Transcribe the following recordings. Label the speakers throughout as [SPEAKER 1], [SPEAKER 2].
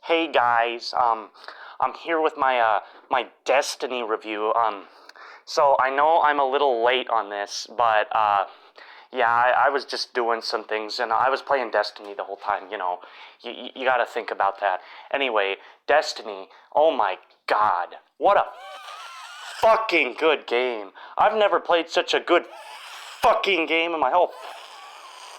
[SPEAKER 1] Hey guys, I'm here with my Destiny review. So I know I'm a little late on this, but yeah, I was just doing some things, and I was playing Destiny the whole time. You got to think about that. Anyway, Destiny. Oh my God, what a fucking good game! I've never played such a good fucking game in my whole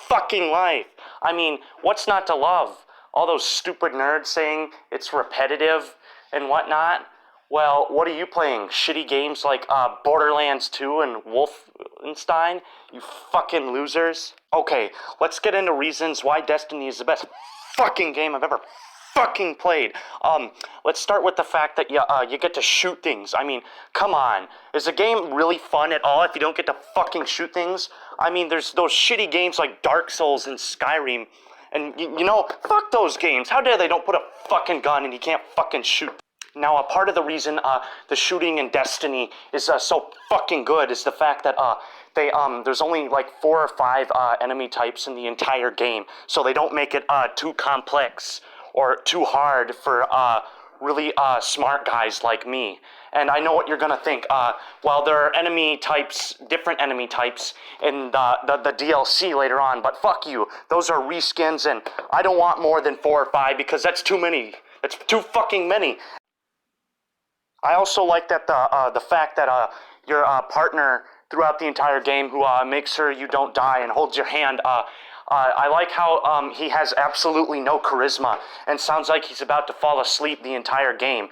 [SPEAKER 1] fucking life. I mean, what's not to love? All those stupid nerds saying it's repetitive and whatnot. Well, what are you playing? Shitty games like Borderlands 2 and Wolfenstein? You fucking losers. Okay, let's get into reasons why Destiny is the best fucking game I've ever fucking played. Let's start with the fact that you get to shoot things. I mean, come on. Is a game really fun at all if you don't get to fucking shoot things? I mean, there's those shitty games like Dark Souls and Skyrim. And, fuck those games. How dare they don't put a fucking gun and you can't fucking shoot. Now, a part of the reason the shooting in Destiny is so fucking good is the fact that there's only like 4 or 5 enemy types in the entire game, so they don't make it too complex or too hard for really smart guys like me. And I know what you're gonna think. Well, there are different enemy types in the DLC later on, but fuck you. Those are reskins, and I don't want more than 4 or 5 because that's too many. That's too fucking many. I also like that the fact that your partner throughout the entire game who makes sure you don't die and holds your hand. I like how he has absolutely no charisma and sounds like he's about to fall asleep the entire game.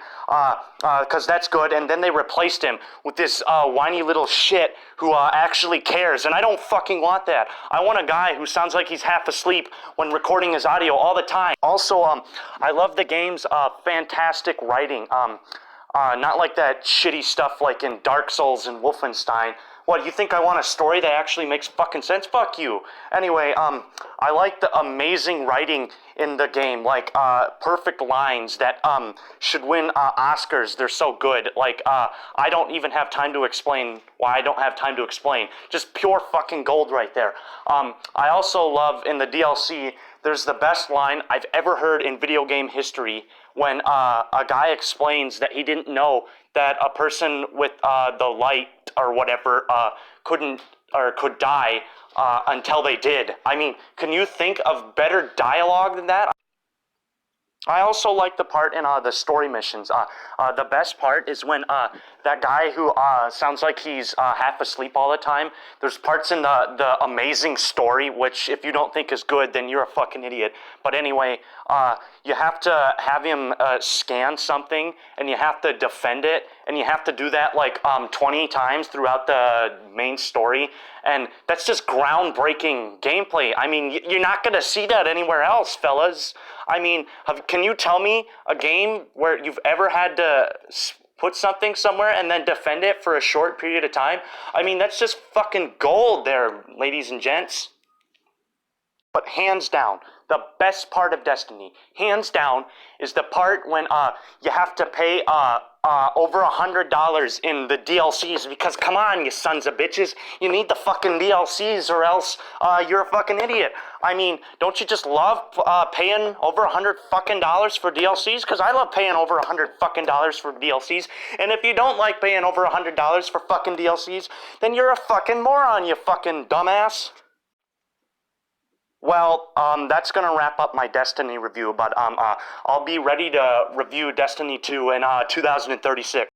[SPEAKER 1] Because that's good. And then they replaced him with this whiny little shit who actually cares. And I don't fucking want that. I want a guy who sounds like he's half asleep when recording his audio all the time. Also, I love the game's fantastic writing. Not like that shitty stuff like in Dark Souls and Wolfenstein. What, you think I want a story that actually makes fucking sense? Fuck you. Anyway, I like the amazing writing in the game, like, perfect lines that, should win, Oscars. They're so good. Like, I don't even have time to explain why I don't have time to explain. Just pure fucking gold right there. I also love in the DLC, there's the best line I've ever heard in video game history when, a guy explains that he didn't know that a person with, the light or whatever couldn't or could die until they did. I mean, can you think of better dialogue than that? I also like the part in the story missions. The best part is when that guy who sounds like he's half asleep all the time, there's parts in the amazing story, which if you don't think is good, then you're a fucking idiot. But anyway, you have to have him scan something, and you have to defend it, and you have to do that like 20 times throughout the main story. And that's just groundbreaking gameplay. I mean, you're not going to see that anywhere else, fellas. I mean, can you tell me a game where you've ever had to put something somewhere and then defend it for a short period of time? I mean, that's just fucking gold there, ladies and gents. But hands down, the best part of Destiny, hands down, is the part when you have to pay over $100 in the DLCs, because come on, you sons of bitches, you need the fucking DLCs or else you're a fucking idiot. I mean, don't you just love paying over $100 fucking dollars for DLCs? Because I love paying over $100 fucking dollars for DLCs. And if you don't like paying over $100 for fucking DLCs, then you're a fucking moron, you fucking dumbass. Well, that's gonna wrap up my Destiny review, but I'll be ready to review Destiny 2 in 2036.